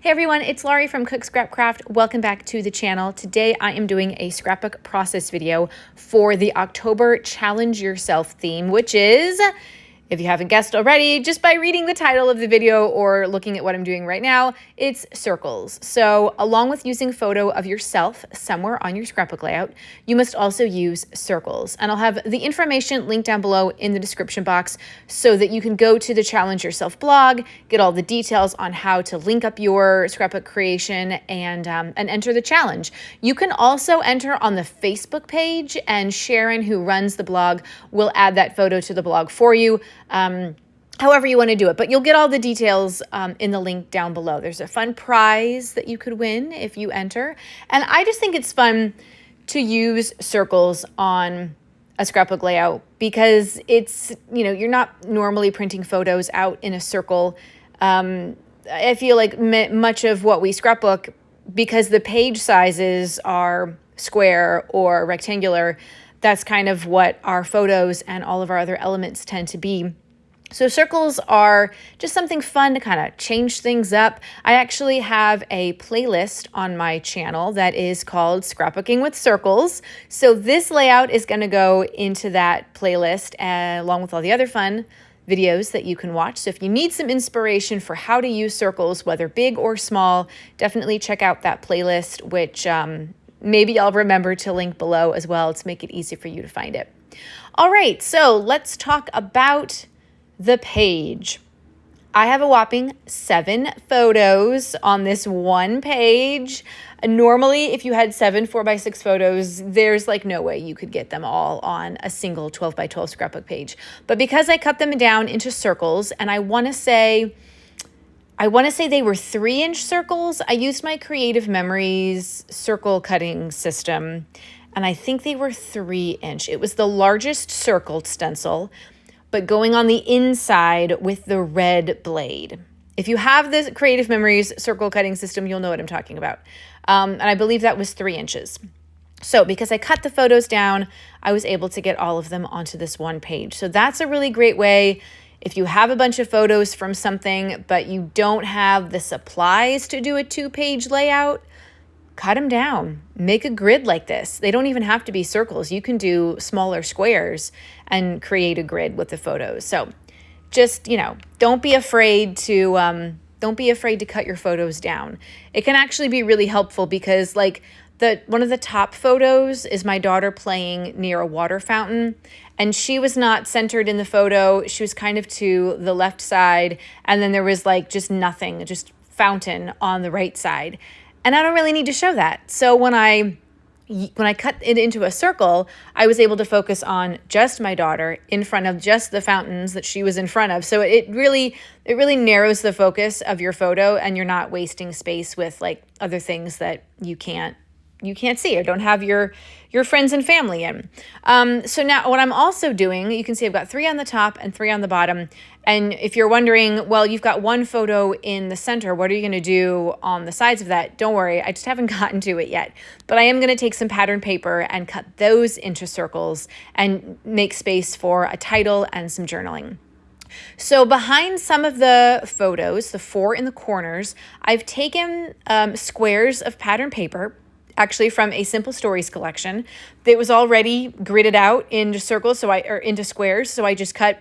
Hey everyone, it's Laurie from Cook Scrap Craft. Welcome back to the channel. Today I am doing a scrapbook process video for the October Challenge Yourself theme, which is, if you haven't guessed already, just by reading the title of the video or looking at what I'm doing right now, it's circles. So along with using a photo of yourself somewhere on your scrapbook layout, you must also use circles. And I'll have the information linked down below in the description box so that you can go to the Challenge Yourself blog, get all the details on how to link up your scrapbook creation and enter the challenge. You can also enter on the Facebook page, and Sharon, who runs the blog, will add that photo to the blog for you. However you want to do it, but you'll get all the details in the link down below. There's a fun prize that you could win if you enter. And I just think it's fun to use circles on a scrapbook layout because it's, you're not normally printing photos out in a circle. I feel like much of what we scrapbook, because the page sizes are square or rectangular, that's kind of what our photos and all of our other elements tend to be. So circles are just something fun to kind of change things up. I actually have a playlist on my channel that is called Scrapbooking with Circles. So this layout is going to go into that playlist along with all the other fun videos that you can watch. So if you need some inspiration for how to use circles, whether big or small, definitely check out that playlist, which maybe I'll remember to link below as well to make it easy for you to find it. All right, so let's talk about the page. I have a whopping 7 photos on this one page. Normally, if you had 7 4x6 photos, there's like no way you could get them all on a single 12x12 scrapbook page. But because I cut them down into circles, and I want to say they were 3-inch circles. I used my Creative Memories circle cutting system, and I think they were 3-inch. It was the largest circled stencil, but going on the inside with the red blade. If you have this Creative Memories circle cutting system, you'll know what I'm talking about. And I believe that was 3 inches. So because I cut the photos down, I was able to get all of them onto this one page. So that's a really great way. If you have a bunch of photos from something, but you don't have the supplies to do a 2-page layout, cut them down. Make a grid like this. They don't even have to be circles. You can do smaller squares and create a grid with the photos. So just, don't be afraid to cut your photos down. It can actually be really helpful because one of the top photos is my daughter playing near a water fountain, and she was not centered in the photo. She was kind of to the left side, and then there was just nothing, just fountain on the right side. And I don't really need to show that. So when I cut it into a circle, I was able to focus on just my daughter in front of just the fountains that she was in front of. So it really narrows the focus of your photo, and you're not wasting space with other things that you can't see or don't have your friends and family in. So now what I'm also doing, you can see I've got 3 on the top and 3 on the bottom. And if you're wondering, well, you've got 1 photo in the center, what are you going to do on the sides of that? Don't worry, I just haven't gotten to it yet. But I am going to take some pattern paper and cut those into circles and make space for a title and some journaling. So behind some of the photos, the 4 in the corners, I've taken squares of pattern paper, actually from a Simple Stories collection. It was already gridded out into circles, into squares. So I just cut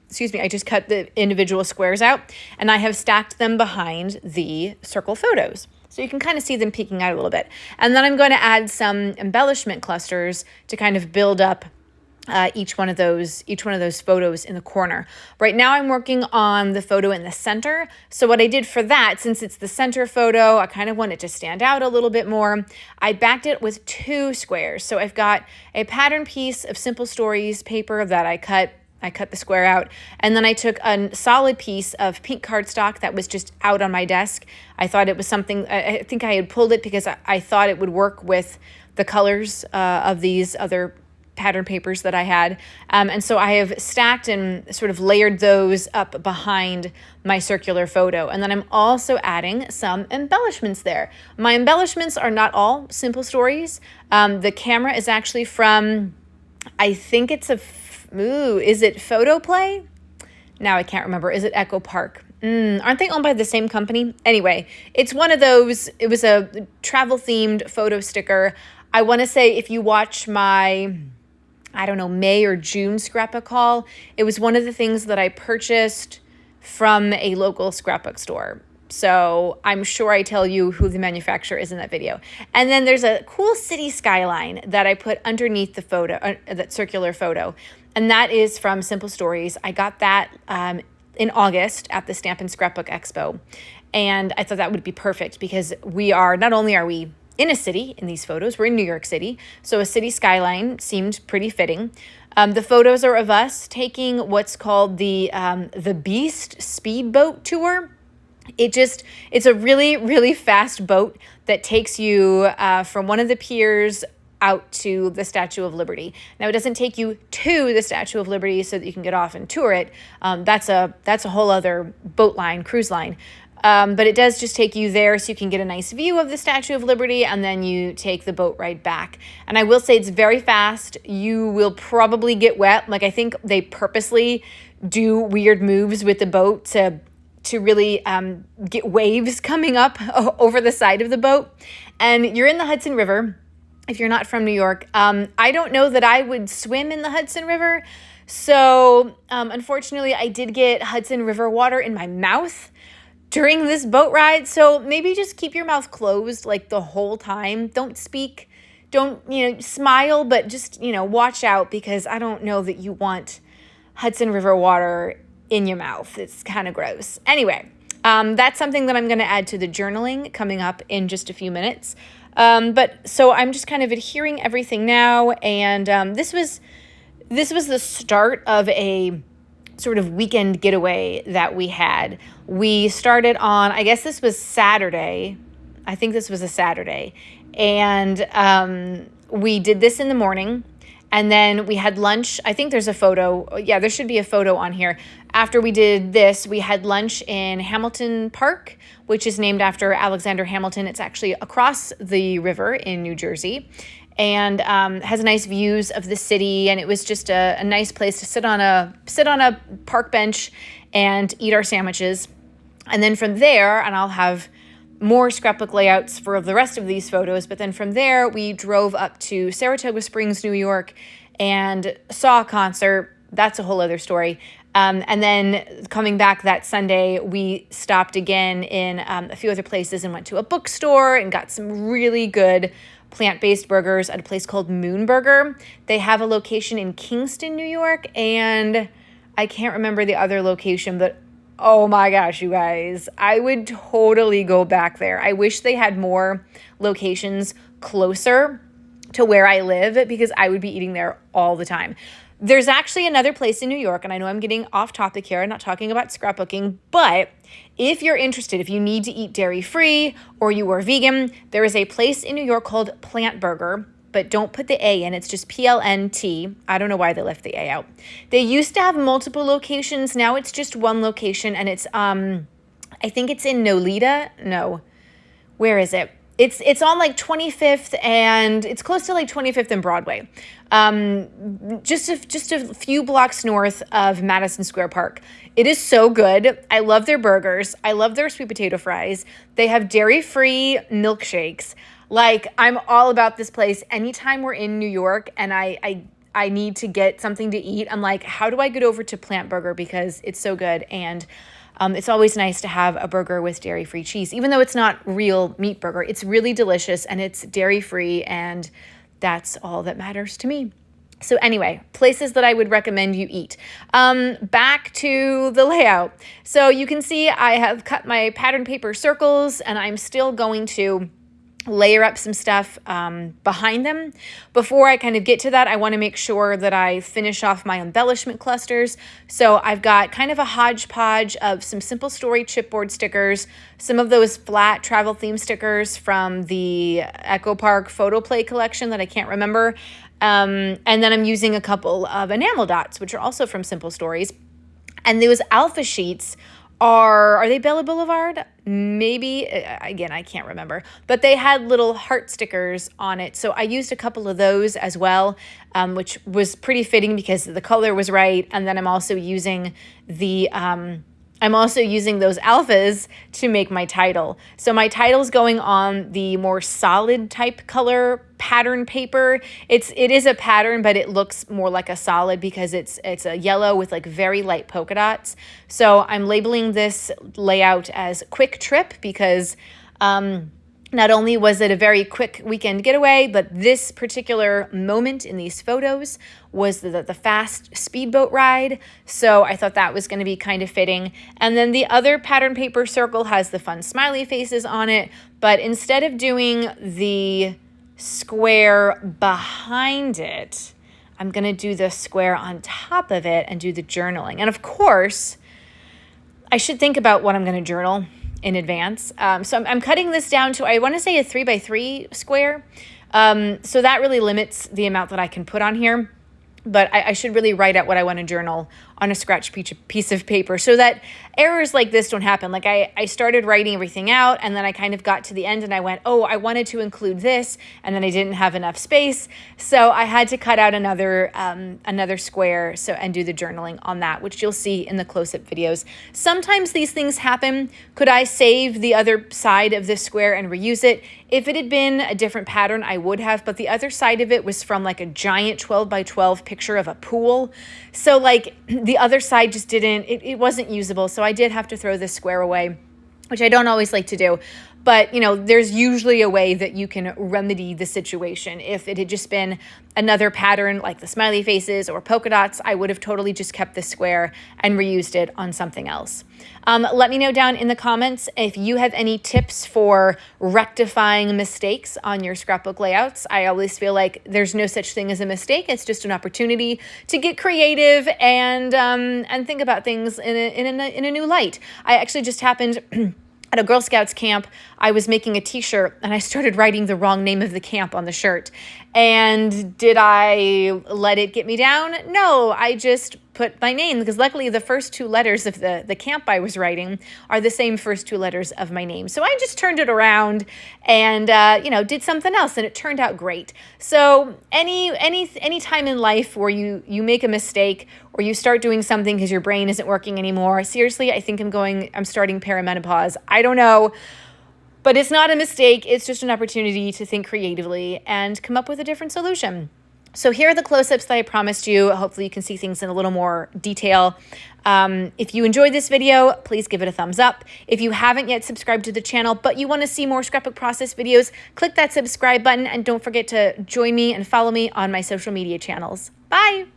the individual squares out, and I have stacked them behind the circle photos. So you can kind of see them peeking out a little bit. And then I'm going to add some embellishment clusters to kind of build up each one of those photos in the corner. Right now I'm working on the photo in the center. So what I did for that, since it's the center photo, I kind of want it to stand out a little bit more. I backed it with 2 squares. So I've got a pattern piece of Simple Stories paper that I cut the square out, and then I took a solid piece of pink cardstock that was just out on my desk. I thought it was something, I think I had pulled it because I thought it would work with the colors of these other pattern papers that I had. And so I have stacked and sort of layered those up behind my circular photo. And then I'm also adding some embellishments there. My embellishments are not all Simple Stories. The camera is actually from, I think it's is it Photoplay? Now I can't remember. Is it Echo Park? Aren't they owned by the same company? Anyway, it's one of those, it was a travel themed photo sticker. I want to say if you watch my, I don't know, May or June scrapbook haul, it was one of the things that I purchased from a local scrapbook store. So I'm sure I tell you who the manufacturer is in that video. And then there's a cool city skyline that I put underneath the photo, that circular photo. And that is from Simple Stories. I got that in August at the Stampin' Scrapbook Expo. And I thought that would be perfect because not only are we in a city in these photos, we're in New York City. So a city skyline seemed pretty fitting. The photos are of us taking what's called the Beast Speedboat Tour. It's a really, really fast boat that takes you from one of the piers out to the Statue of Liberty. Now, it doesn't take you to the Statue of Liberty so that you can get off and tour it. That's a whole other boat line, cruise line. But it does just take you there so you can get a nice view of the Statue of Liberty, and then you take the boat ride back. And I will say it's very fast. You will probably get wet. Like, I think they purposely do weird moves with the boat to really get waves coming up over the side of the boat. And you're in the Hudson River. If you're not from New York, I don't know that I would swim in the Hudson River. So unfortunately, I did get Hudson River water in my mouth during this boat ride. So maybe just keep your mouth closed like the whole time. Don't speak, don't, smile, but just, watch out because I don't know that you want Hudson River water in your mouth. It's kind of gross. Anyway, that's something that I'm going to add to the journaling coming up in just a few minutes. But so I'm just kind of adhering everything now. And this was the start of a sort of weekend getaway that we had. We started on, I guess this was Saturday. I think this was a Saturday. And we did this in the morning. And then we had lunch. I think there's a photo. Yeah, there should be a photo on here. After we did this, we had lunch in Hamilton Park, which is named after Alexander Hamilton. It's actually across the river in New Jersey and has nice views of the city. And it was just a nice place to sit on a park bench and eat our sandwiches. And then from there, and I'll have more scrapbook layouts for the rest of these photos. But then from there, we drove up to Saratoga Springs, New York, and saw a concert. That's a whole other story. And then coming back that Sunday, we stopped again in a few other places and went to a bookstore and got some really good plant-based burgers at a place called Moon Burger. They have a location in Kingston, New York, and I can't remember the other location, but oh my gosh, you guys, I would totally go back there. I wish they had more locations closer to where I live because I would be eating there all the time. There's actually another place in New York, and I know I'm getting off topic here. I'm not talking about scrapbooking, but if you're interested, if you need to eat dairy-free or you are vegan, there is a place in New York called Plant Burger, but don't put the A in. It's just PLNT. I don't know why they left the A out. They used to have multiple locations. Now it's just one location, and it's I think it's in Nolita. No, where is it? It's on like 25th, and it's close to like 25th and Broadway. Just a few blocks north of Madison Square Park. It is so good. I love their burgers. I love their sweet potato fries. They have dairy-free milkshakes. Like, I'm all about this place. Anytime we're in New York and I need to get something to eat, I'm like, how do I get over to Plant Burger because it's so good? And it's always nice to have a burger with dairy-free cheese. Even though it's not real meat burger, it's really delicious and it's dairy-free, and that's all that matters to me. So anyway, places that I would recommend you eat. Back to the layout. So you can see I have cut my pattern paper circles, and I'm still going to layer up some stuff behind them. Before I kind of get to that, I want to make sure that I finish off my embellishment clusters. So I've got kind of a hodgepodge of some Simple Story chipboard stickers, some of those flat travel theme stickers from the Echo Park Photo Play collection that I can't remember. And then I'm using a couple of enamel dots, which are also from Simple Stories. And those alpha sheets are they Bella Boulevard? Maybe, again, I can't remember, but they had little heart stickers on it. So I used a couple of those as well, which was pretty fitting because the color was right. And then I'm also using the I'm also using those alphas to make my title. So my title's going on the more solid type color pattern paper. It is a pattern, but it looks more like a solid because it's a yellow with like very light polka dots. So I'm labeling this layout as Quick Trip because not only was it a very quick weekend getaway, but this particular moment in these photos was the fast speedboat ride. So I thought that was going to be kind of fitting. And then the other pattern paper circle has the fun smiley faces on it. But instead of doing the square behind it, I'm going to do the square on top of it and do the journaling. And of course, I should think about what I'm going to journal in advance. So I'm cutting this down to, I want to say, a 3x3 square. So that really limits the amount that I can put on here. But I should really write out what I want to journal on a scratch piece of paper so that errors like this don't happen. Like I started writing everything out and then I kind of got to the end and I went, oh, I wanted to include this, and then I didn't have enough space. So I had to cut out another square and do the journaling on that, which you'll see in the close-up videos. Sometimes these things happen. Could I save the other side of this square and reuse it? If it had been a different pattern, I would have, but the other side of it was from like a giant 12x12 picture of a pool. So like the other side just it wasn't usable. So I did have to throw this square away, which I don't always like to do. But, there's usually a way that you can remedy the situation. If it had just been another pattern like the smiley faces or polka dots, I would have totally just kept this square and reused it on something else. Let me know down in the comments if you have any tips for rectifying mistakes on your scrapbook layouts. I always feel like there's no such thing as a mistake. It's just an opportunity to get creative and think about things in a new light. I actually just happened at a Girl Scouts camp, I was making a t-shirt and I started writing the wrong name of the camp on the shirt. And did I let it get me down? No, I just put my name because luckily the first two letters of the camp I was writing are the same first two letters of my name. So I just turned it around and, did something else and it turned out great. So any time in life where you make a mistake or you start doing something because your brain isn't working anymore, seriously, I think I'm starting perimenopause. I don't know. But it's not a mistake. It's just an opportunity to think creatively and come up with a different solution. So here are the close-ups that I promised you. Hopefully you can see things in a little more detail. If you enjoyed this video, please give it a thumbs up. If you haven't yet subscribed to the channel, but you want to see more scrapbook process videos, click that subscribe button and don't forget to join me and follow me on my social media channels. Bye.